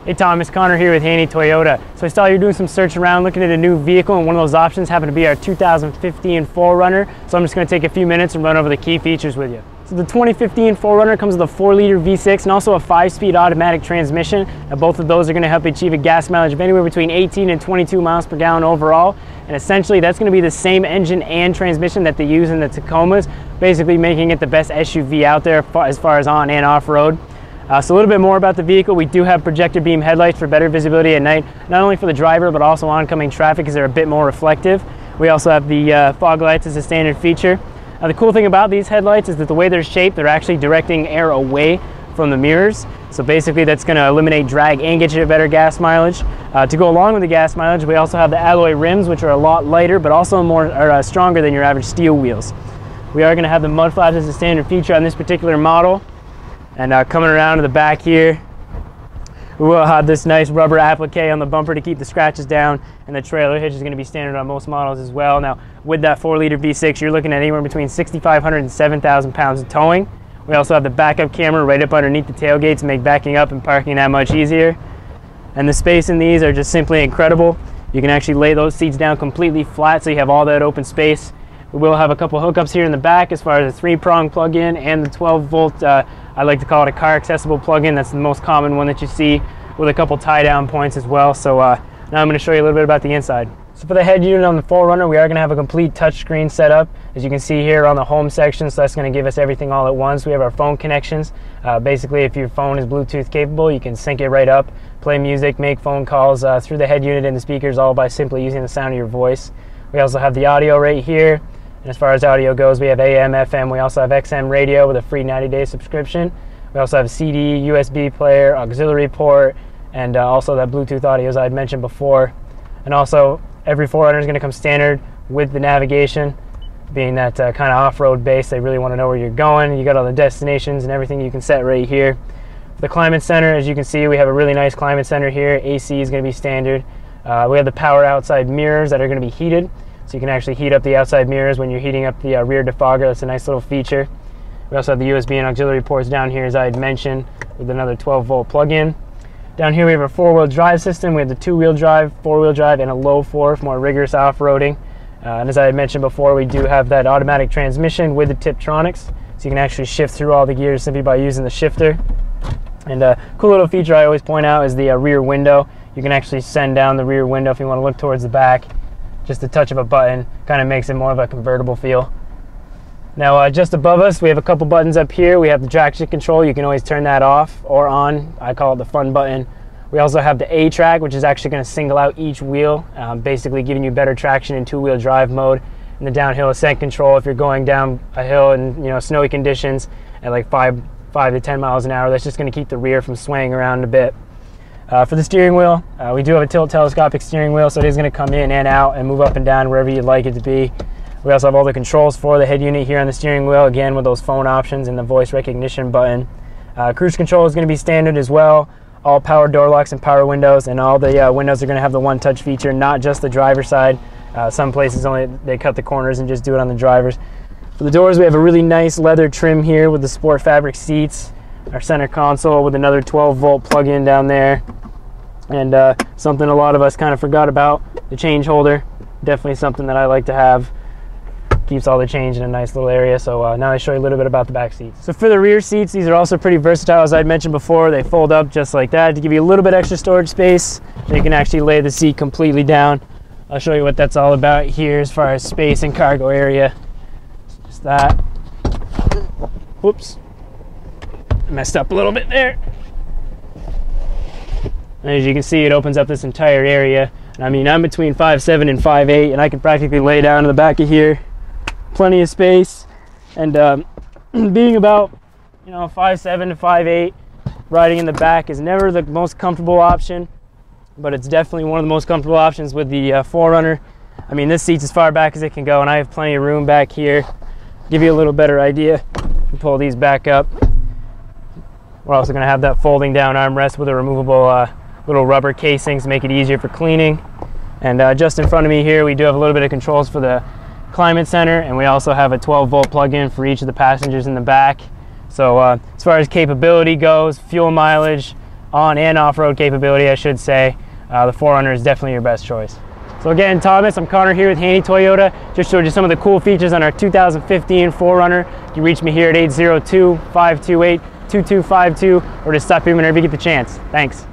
Hey Thomas, Connor here with Haney Toyota. So I saw you're doing some searching around looking at a new vehicle, and one of those options happened to be our 2015 4Runner. So I'm just going to take a few minutes and run over the key features with you. So the 2015 4Runner comes with a 4-liter V6 and also a 5-speed automatic transmission. Now both of those are going to help you achieve a gas mileage of anywhere between 18 and 22 miles per gallon overall. And essentially that's going to be the same engine and transmission that they use in the Tacomas, basically making it the best SUV out there as far as on and off-road. So a little bit more about the vehicle. We do have projector beam headlights for better visibility at night, not only for the driver but also oncoming traffic because they're a bit more reflective. We also have the fog lights as a standard feature. The cool thing about these headlights is that the way they're shaped, they're actually directing air away from the mirrors. So basically that's going to eliminate drag and get you a better gas mileage. To go along with the gas mileage, we also have the alloy rims, which are a lot lighter but also stronger than your average steel wheels. We are going to have the mud flaps as a standard feature on this particular model. And coming around to the back here, we will have this nice rubber applique on the bumper to keep the scratches down, and the trailer hitch is going to be standard on most models as well. Now with that 4-liter V6, you're looking at anywhere between 6,500 and 7,000 pounds of towing. We also have the backup camera right up underneath the tailgate to make backing up and parking that much easier. And the space in these are just simply incredible. You can actually lay those seats down completely flat so you have all that open space. We will have a couple hookups here in the back as far as the 3-prong plug-in and the 12-volt, I like to call it a car accessible plug-in. That's the most common one that you see, with a couple tie-down points as well. So now I'm going to show you a little bit about the inside. So for the head unit on the 4Runner, we are going to have a complete touchscreen setup, as you can see here on the home section. So that's going to give us everything all at once. We have our phone connections. Basically, if your phone is Bluetooth capable, you can sync it right up, play music, make phone calls through the head unit and the speakers, all by simply using the sound of your voice. We also have the audio right here. And as far as audio goes, we have AM, FM, we also have XM radio with a free 90-day subscription. We also have CD, USB player, auxiliary port, and also that Bluetooth audio as I had mentioned before. And also, every 4Runner is going to come standard with the navigation, being that kind of off-road base. They really want to know where you're going. You got all the destinations and everything you can set right here. For the climate center, as you can see, we have a really nice climate center here. AC is going to be standard. We have the power outside mirrors that are going to be heated. So you can actually heat up the outside mirrors when you're heating up the rear defogger. That's a nice little feature. We also have the USB and auxiliary ports down here, as I had mentioned, with another 12-volt plug-in. Down here we have a 4-wheel drive system. We have the 2-wheel drive, 4-wheel drive, and a low 4 for more rigorous off-roading. And as I had mentioned before, we do have that automatic transmission with the Tiptronics. So you can actually shift through all the gears simply by using the shifter. And a cool little feature I always point out is the rear window. You can actually send down the rear window if you want to look towards the back. Just a touch of a button kind of makes it more of a convertible feel. Now just above us we have a couple buttons up here. We have the traction control. You can always turn that off or on. I call it the fun button. We also have the A track, which is actually going to single out each wheel, basically giving you better traction in 2-wheel drive mode. And the downhill ascent control if you're going down a hill in snowy conditions at like 5 to 10 miles an hour. That's just going to keep the rear from swaying around a bit. For the steering wheel, we do have a tilt telescopic steering wheel, so it is going to come in and out and move up and down wherever you'd like it to be. We also have all the controls for the head unit here on the steering wheel, again with those phone options and the voice recognition button. Cruise control is going to be standard as well. All power door locks and power windows, and all the windows are going to have the one-touch feature, not just the driver's side. Some places they cut the corners and just do it on the driver's. For the doors, we have a really nice leather trim here with the sport fabric seats. Our center console with another 12-volt plug-in down there. And something a lot of us kind of forgot about, the change holder. Definitely something that I like to have. Keeps all the change in a nice little area. So now I show you a little bit about the back seats. So for the rear seats, these are also pretty versatile. As I mentioned before, they fold up just like that to give you a little bit extra storage space. So you can actually lay the seat completely down. I'll show you what that's all about here as far as space and cargo area. Just that. Whoops. Messed up a little bit there. And as you can see, it opens up this entire area. And I mean, I'm between 5'7" and 5'8", and I can practically lay down in the back of here. Plenty of space. And being about 5'7" to 5'8", riding in the back is never the most comfortable option, but it's definitely one of the most comfortable options with the 4Runner. I mean, this seat's as far back as it can go, and I have plenty of room back here. Give you a little better idea. Pull these back up. We're also going to have that folding down armrest with a removable little rubber casings to make it easier for cleaning. And just in front of me here, we do have a little bit of controls for the climate center, and we also have a 12-volt plug-in for each of the passengers in the back. So as far as capability goes, fuel mileage, on and off-road capability, I should say, the 4Runner is definitely your best choice. So again, Thomas, I'm Connor here with Haney Toyota. Just showed you some of the cool features on our 2015 4Runner. You can reach me here at 802-528-2252 or just stop in whenever you get the chance. Thanks.